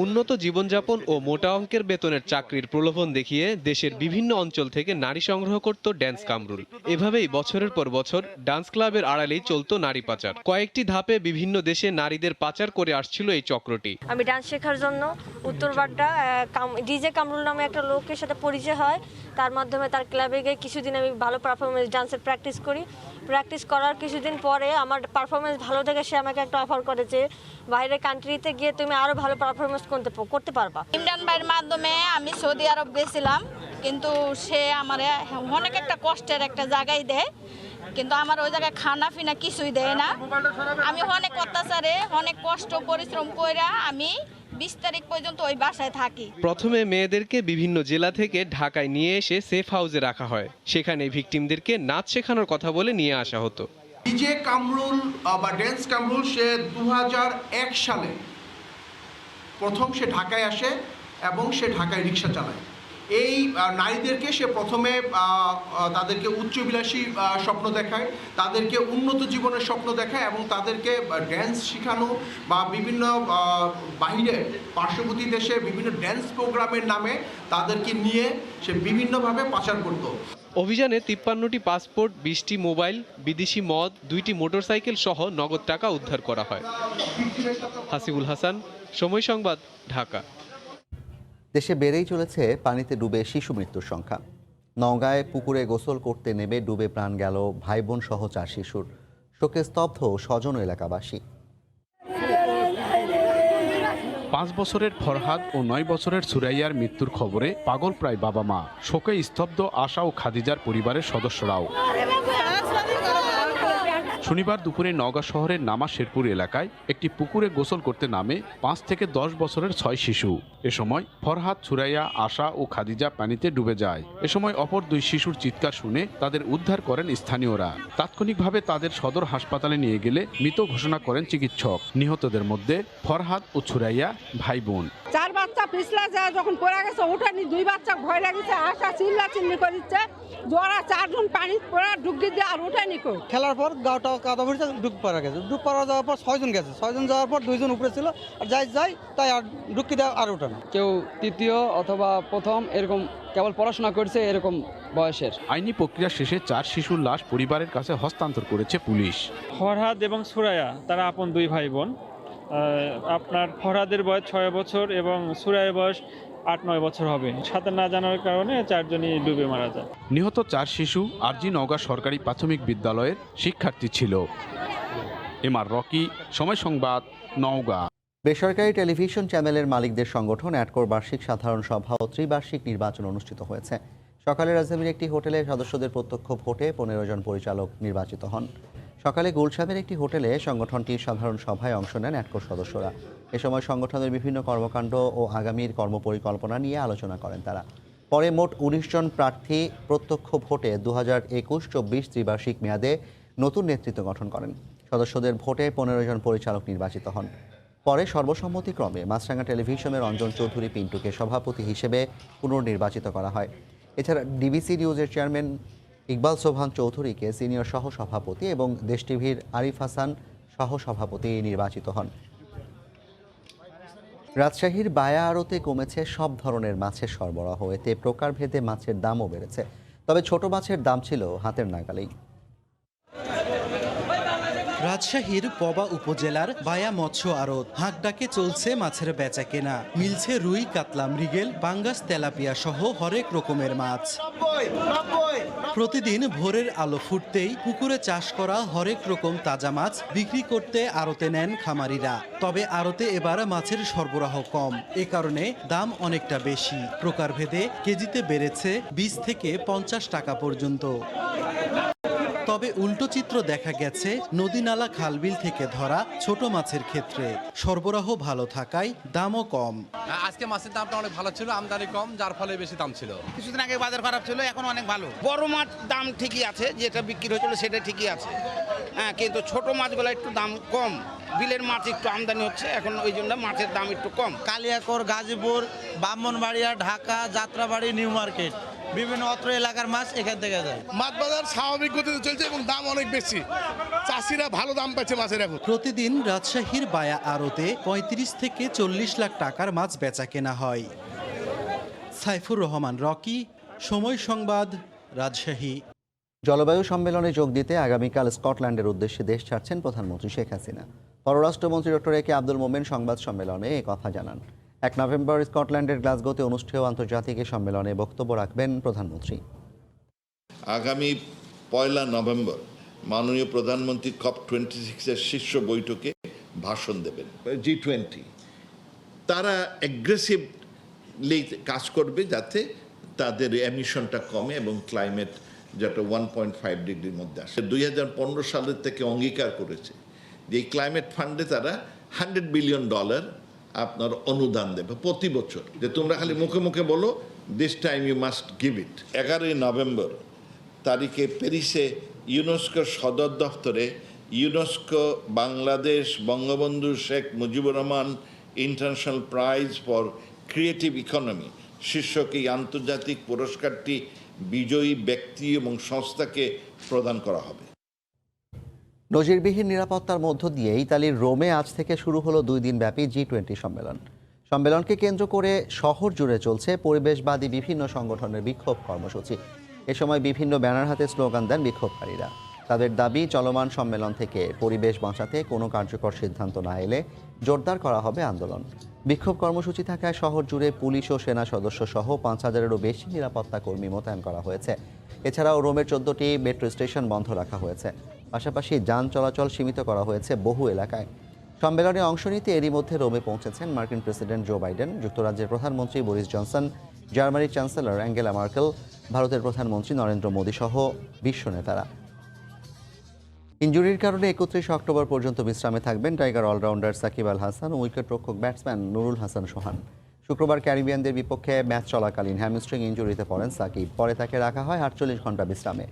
উন্নত জীবনযাপন ও মোটা অঙ্কের বেতনের চাকরির প্রলোভন দেখিয়ে দেশের বিভিন্ন অঞ্চল থেকে নারী সংগ্রহ করত ড্যান্স কামরুল। এভাবেই বছরের পর বছর ডান্স ক্লাবের আড়ালেই চলতো নারী পাচার। কয়েকটি ধাপে বিভিন্ন দেশে নারীদের পাচার করে আসছিল এই চক্রটি। আমি ডান্স শেখার জন্য উত্তরবাড্ডা ডিজে কামরুল নামে একটা লোকের সাথে পরিচয় হয়। তার মাধ্যমে তার ক্লাবে গিয়ে কিছুদিন আমি ভালো পারফরমেন্স ডান্সের প্র্যাকটিস করি। প্র্যাকটিস করার কিছুদিন পরে আমার পারফরমেন্স ভালো দেখে সে আমাকে একটা অফার করে যে বাইরের কান্ট্রিতে গিয়ে তুমি আরও ভালো পারফরমেন্স করতে পারবা। ইমরান ভাইয়ের মাধ্যমে আমি সৌদি আরব গেছিলাম, কিন্তু সে আমার অনেক একটা কষ্টের একটা জায়গায় দেয়, কিন্তু আমার ওই জায়গায় খানা ফিনা কিছুই দেয় না। আমি অনেক অত্যাচারে অনেক কষ্ট পরিশ্রম করে আমি 20 তারিখ পর্যন্ত ওই বাসায় থাকি। প্রথমে মেয়েদেরকে বিভিন্ন জেলা থেকে ঢাকায় নিয়ে এসে সেফ হাউসে রাখা হয়। সেখানে ভিকটিমদেরকে নাচ শেখানোর কথা বলে নিয়ে আসা হতো। ডিজে কামরুল বা ড্যান্স কামরুল সে 2001 সালে প্রথম সে ঢাকায় আসে এবং সে ঢাকায় রিক্সা চালায়। এই নারীদেরকে সে প্রথমে তাদেরকে উচ্চবিলাসী স্বপ্ন দেখায়, তাদেরকে উন্নত জীবনের স্বপ্ন দেখায় এবং তাদেরকে ড্যান্স শেখানো বা বিভিন্ন বাহিরে পার্শ্ববর্তী দেশে বিভিন্ন ড্যান্স প্রোগ্রামের নামে তাদেরকে নিয়ে সে বিভিন্নভাবে পাচার করত। অভিযানে 53টি পাসপোর্ট, 20টি মোবাইল, বিদেশি মদ, 2টি মোটরসাইকেল সহ নগদ টাকা উদ্ধার করা হয়। হাসিবুল হাসান, সময় সংবাদ, ঢাকা। দেশে বেড়েই চলেছে পানিতে ডুবে শিশু মৃত্যুর সংখ্যা। নওগাঁয় পুকুরে গোসল করতে নেমে ডুবে প্রাণ গেল ভাই বোন সহ 4 শিশুর। শোকে স্তব্ধ স্বজন এলাকাবাসী। 5 বছরের ফরহাদ ও 9 বছরের সুরাইয়ার মৃত্যুর খবরে পাগল প্রায় বাবা মা। শোকে স্তব্ধ আশা ও খাদিজার পরিবারের সদস্যরাও। শনিবার দুপুরে নওগাঁ শহরের নামা শেরপুর এলাকায় একটি পুকুরে গোসল করতে নামে 5 থেকে 10 বছরের 6 শিশু। এ সময় ফরহাদ, সুরাইয়া, আশা ও খাদিজা পানিতে ডুবে যায়। এ সময় অপর 2 শিশুর চিৎকার শুনে তাদের উদ্ধার করেন স্থানীয়রা। তাৎক্ষণিকভাবে তাদের সদর হাসপাতালে নিয়ে গেলে মৃত ঘোষণা করেন চিকিৎসক। নিহতদের মধ্যে ফরহাদ ও সুরাইয়া ভাই বোন। 4 বাচ্চা পিছলা যায় যখন পড়ে গেছে উঠানি, 2 বাচ্চা ভয় লাগছে, আশা চিল্লাচিল্লি করিচ্ছে, জোরা 4 জন পানি পড়া ডুব দিয়ে আর উঠানি কই। খেলার পর গাওটা কাদা ভরে ডুব পড়া গেছে, ডুব পড়া যাওয়ার পর 6 জন গেছে, 6 জন যাওয়ার পর 2 জন উপরে ছিল, আর যাই তাই আর ডুবকি দেওয়া আর ওঠানো। কেউ তৃতীয় অথবা প্রথম এরকম কেবল পড়াশোনা করছে এরকম বয়সের। আইনি প্রক্রিয়া শেষে 4 শিশুর লাশ পরিবারের কাছে হস্তান্তর করেছে পুলিশ। ফরহাদ এবং সুরাইয়া তারা আপন 2 ভাই বোন। আপনার ফরহাদের বয়স 6 বছর এবং সুরাইয়ের বয়স 8-9 বছর হবে। সাঁতার না জানার কারণে 4 জনই ডুবে মারা যায়। নিহত 4 শিশু আরজি নওগাঁ সরকারি প্রাথমিক বিদ্যালয়ের শিক্ষার্থী ছিল। এমআর রকি, সময় সংবাদ, নওগাঁ। বেসরকারি টেলিভিশন চ্যানেলের মালিকদের সংগঠন অ্যাডকোর বার্ষিক সাধারণ সভা ও ত্রিবার্ষিক নির্বাচন অনুষ্ঠিত হয়েছে। সকালে রাজধানীর একটি হোটেলে সদস্যদের প্রত্যক্ষ ভোটে 15 জন পরিচালক নির্বাচিত হন। সকালে গুলশানের একটি হোটেলে সংগঠনটির সাধারণ সভায় অংশ নেন অ্যাডকোর সদস্যরা। এ সময় সংগঠনের বিভিন্ন কর্মকাণ্ড ও আগামীর কর্মপরিকল্পনা নিয়ে আলোচনা করেন তারা। পরে মোট 19 জন প্রার্থী প্রত্যক্ষ ভোটে 2021-24 ত্রিবার্ষিক মেয়াদে নতুন নেতৃত্ব গঠন করেন। সদস্যদের ভোটে 15 জন পরিচালক নির্বাচিত হন। পরে সর্বসম্মতিক্রমে মাছরাঙা টেলিভিশনের অঞ্জন চৌধুরী পিন্টুকে সভাপতি হিসেবে পুনর্নির্বাচিত করা হয়। এছাড়া ডিবিসি নিউজের চেয়ারম্যান ইকবাল সোবহান চৌধুরীকে সিনিয়র সহসভাপতি এবং দেশ টিভির আরিফ হাসান সহসভাপতি নির্বাচিত হন। রাজশাহীর বায়া আড়তে কমেছে সব ধরনের মাছের সরবরাহ, এতে প্রকারভেদে মাছের দামও বেড়েছে। তবে ছোট মাছের দাম ছিল হাতের নাগালেই। রাজশাহীর পবা উপজেলার বায়া মৎস্য আড়ত হাঁকডাকে চলছে মাছের বেচা কেনা। মিলছে রুই, কাতলা, মৃগেল, পাঙ্গাস, তেলাপিয়া সহ হরেক রকমের মাছ। প্রতিদিন ভোরের আলো ফুটতেই পুকুরে চাষ করা হরেক রকম তাজা মাছ বিক্রি করতে আড়তে নেন খামারিরা। তবে আড়তে এবার মাছের সরবরাহ কম, এ কারণে দাম অনেকটা বেশি। প্রকারভেদে কেজিতে বেড়েছে 20 থেকে 50 টাকা পর্যন্ত। তবে উল্টো চিত্র দেখা গেছে নদী, নালা, খালবিল থেকে ধরা ছোট মাছের ক্ষেত্রে। সরবরাহ ভালো থাকায় দামও কম। আজকে মাছের দামটা অনেক ভালো ছিল, আমদানি কম, যার ফলে বেশি দাম ছিল। কিছুদিন আগে বাজার খারাপ ছিল, এখন অনেক ভালো। বড় মাছ দাম ঠিকই আছে, যেটা বিক্রি হয়েছিল সেটা ঠিকই আছে, হ্যাঁ, কিন্তু ছোট মাছগুলো একটু দাম কম। বিলের মাছ একটু আমদানি হচ্ছে এখন, ওই জন্য মাছের দাম একটু কম। কালিয়াকৈর, গাজীপুর, ব্রাহ্মণবাড়িয়া, ঢাকা, যাত্রাবাড়ি, নিউ মার্কেট, বিভিন্ন অত্র এলাকার মাছ এখান থেকে যায়। মাছ বাজার স্বাভাবিক গতিতে চলছে এবং দাম অনেক বেশি। চাষিরা ভালো দাম পাচ্ছে মাছের এখন। প্রতিদিন রাজশাহীর বায়া আড়তে 35 থেকে 40 লাখ টাকার মাছ বেচা কেনা হয়। সাইফুর রহমান রকি, সময় সংবাদ, রাজশাহী। জলবায়ু সম্মেলনে যোগ দিতে আগামীকাল স্কটল্যান্ডের উদ্দেশ্যে দেশ ছাড়ছেন প্রধানমন্ত্রী শেখ হাসিনা। পররাষ্ট্রমন্ত্রী ডক্টর এ কে আব্দুল মোমেন সংবাদ সম্মেলনে এ কথা জানান। 1 নভেম্বর স্কটল্যান্ডের গ্লাসগোতে অনুষ্ঠেয় আন্তর্জাতিক সম্মেলনে বক্তব্য রাখবেন প্রধানমন্ত্রী। আগামী 1 নভেম্বর মাননীয় প্রধানমন্ত্রী COP26-এর শীর্ষ বৈঠকে ভাষণ দেবেন। G20 তারা অ্যাগ্রেসিভলি কাজ করবে যাতে তাদের এমিশনটা কমে এবং ক্লাইমেট যেটা 1.5 ডিগ্রির মধ্যে আসে। 2015 সালের থেকে অঙ্গীকার করেছে যে এই ক্লাইমেট ফান্ডে তারা $100 বিলিয়ন আপনার অনুদান দেবে প্রতি বছর। যে তোমরা খালি মুখে মুখে বলো this time you must give it. 11 November তারিখে প্যারিসে ইউনেস্কোর সদর দপ্তরে UNESCO Bangladesh Bangabandhu Sheikh Mujibur Rahman international prize for creative economy শীর্ষক এই আন্তর্জাতিক পুরস্কারটি বিজয়ী ব্যক্তি এবং সংস্থাকে প্রদান করা হবে। নজিরবিহীন নিরাপত্তার মধ্য দিয়ে ইতালির রোমে আজ থেকে শুরু হলো 2 দিনব্যাপী G20 সম্মেলন। সম্মেলনকে কেন্দ্র করে শহর জুড়ে চলছে পরিবেশবাদী বিভিন্ন সংগঠনের বিক্ষোভ কর্মসূচি। এ সময় বিভিন্ন ব্যানার হাতে স্লোগান দেন বিক্ষোভকারীরা। তাদের দাবি, চলমান সম্মেলন থেকে পরিবেশ বাঁচাতে কোনো কার্যকর সিদ্ধান্ত না এলে জোরদার করা হবে আন্দোলন। বিক্ষোভ কর্মসূচি থাকায় শহর জুড়ে পুলিশ ও সেনা সদস্য সহ 5000-এরও বেশি নিরাপত্তা কর্মী মোতায়েন করা হয়েছে। এছাড়াও রোমের 14টি মেট্রো স্টেশন বন্ধ রাখা হয়েছে। পাশাপাশি যান চলাচল সীমিত করা হয়েছে বহু এলাকায়। সম্মেলনে অংশ নিতে এরই মধ্যে রোমে পৌঁছেছেন মার্কিন প্রেসিডেন্ট জো বাইডেন, যুক্তরাজ্যের প্রধানমন্ত্রী বরিস জনসন, জার্মানির চ্যান্সেলর অ্যাঙ্গেলা মার্কেল, ভারতের প্রধানমন্ত্রী নরেন্দ্র মোদী সহ বিশ্ব নেতারা। ইনজুরির কারণে 31 অক্টোবর পর্যন্ত বিশ্রামে থাকবেন টাইগার অলরাউন্ডার সাকিব আল হাসান ও উইকেটরক্ষক ব্যাটসম্যান নুরুল হাসান সোহান। শুক্রবার ক্যারিবিয়ানদের বিপক্ষে ম্যাচ চলাকালীন হ্যামস্ট্রিং ইনজুরিতে পড়েন সাকিব। পরে তাকে রাখা হয় 48 ঘন্টা বিশ্রামে।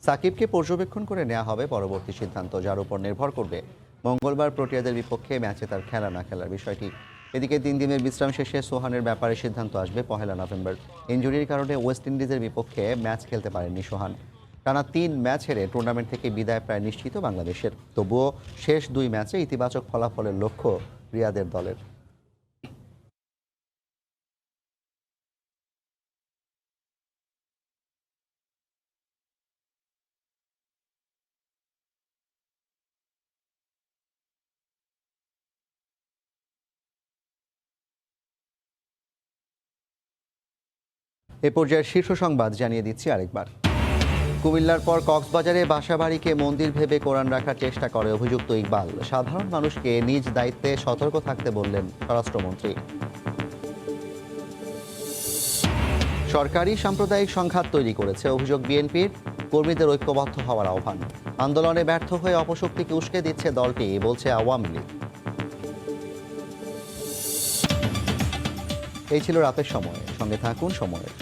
সাকিবকে পর্যবেক্ষণ করে নেওয়া হবে পরবর্তী সিদ্ধান্ত, যার উপর নির্ভর করবে মঙ্গলবার প্রোটিয়াদের বিপক্ষে ম্যাচে তার খেলা না খেলার বিষয়টি। এদিকে 3 দিনের বিশ্রাম শেষে সোহানের ব্যাপারে সিদ্ধান্ত আসবে 1 নভেম্বর। ইনজুরির কারণে ওয়েস্ট ইন্ডিজের বিপক্ষে ম্যাচ খেলতে পারেননি সোহান। টানা 3 ম্যাচ হেরে টুর্নামেন্ট থেকে বিদায় প্রায় নিশ্চিত বাংলাদেশের। তবুও শেষ 2 ম্যাচে ইতিবাচক ফলাফলের লক্ষ্য রিয়াদের দলের। এ পর্যায়ের শীর্ষ সংবাদ জানিয়ে দিচ্ছি আরেকবার। কুমিল্লার পর কক্সবাজারে বাসাবাড়িকে মন্দির ভেবে কোরআন রাখার চেষ্টা করে অভিযুক্ত ইকবাল। সাধারণ মানুষকে নিজ দায়িত্বে সতর্ক থাকতে বললেন স্বরাষ্ট্রমন্ত্রী। সরকারি সাম্প্রদায়িক সংঘাত তৈরি করেছে অভিযোগ বিএনপির, কর্মীদের ঐক্যবদ্ধ হওয়ার আহ্বান। আন্দোলনে ব্যর্থ হয়ে অপশক্তিকে উস্কে দিচ্ছে দলটি, বলছে আওয়ামী লীগ। এই ছিল রাতের সময়, সঙ্গে থাকুন সময়ের।